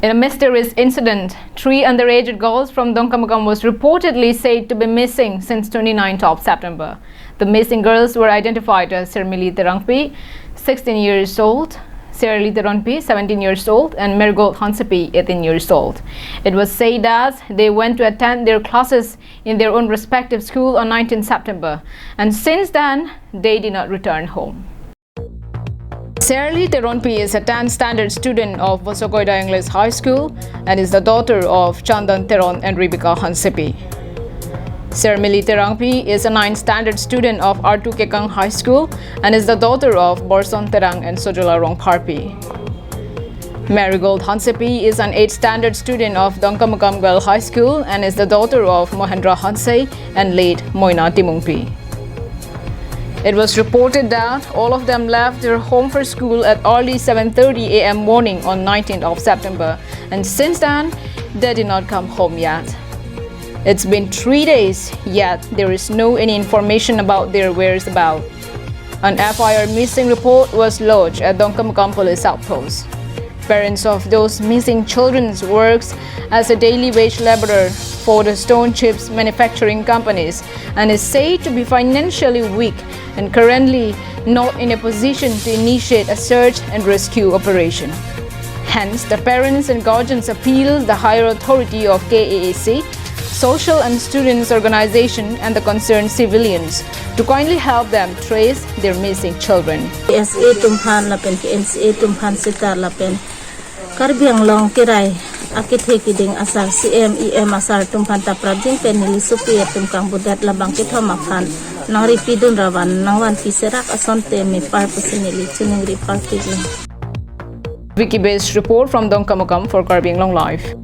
In a mysterious incident, 3 underage girls from Dongkamukam was reportedly said to be missing since 29th of September. The missing girls were identified as Sirmili Terangpi, 16 years old, Sirli Teronpi, 17 years old, and Marigold Hansepi, 18 years old. It was said that they went to attend their classes in their own respective school on 19 September, and since then, they did not return home. Sirli Teronpi is a 10th standard student of Vosokoida English High School and is the daughter of Chandan Teron and Rebecca Hansepi. Sirmili Terangpi is a 9th standard student of R2 Kekang High School and is the daughter of Borson Terang and Sojula Rongparpi. Marigold Hansepi is an 8th standard student of Dongkamukam Girl High School and is the daughter of Mohendra Hanse and late Moina Timungpi. It was reported that all of them left their home for school at early 7:30 a.m. morning on 19th of September, and since then, they did not come home yet. It's been 3 days, yet there is no any information about their whereabouts. An FIR missing report was lodged at Dongkamukam Police Outpost. Parents of those missing children works as a daily wage laborer for the stone chips manufacturing companies and is said to be financially weak and currently not in a position to initiate a search and rescue operation. Hence, the parents and guardians appeal the higher authority of KAAC, social and students organization and the concerned civilians to kindly help them trace their missing children. SA tumhan lapen ki NCA tumhan sikar lapen karbiang long kirai akit hekiding asar CMEM asar tumhan taprajing penili supi tumkang budat labang kithomakhan nang ripidun rawan nangwan piserak asonte mi parpusinili tuning ripalpidling. Wiki-based report from Dongkamukam for Karbiang Long Life.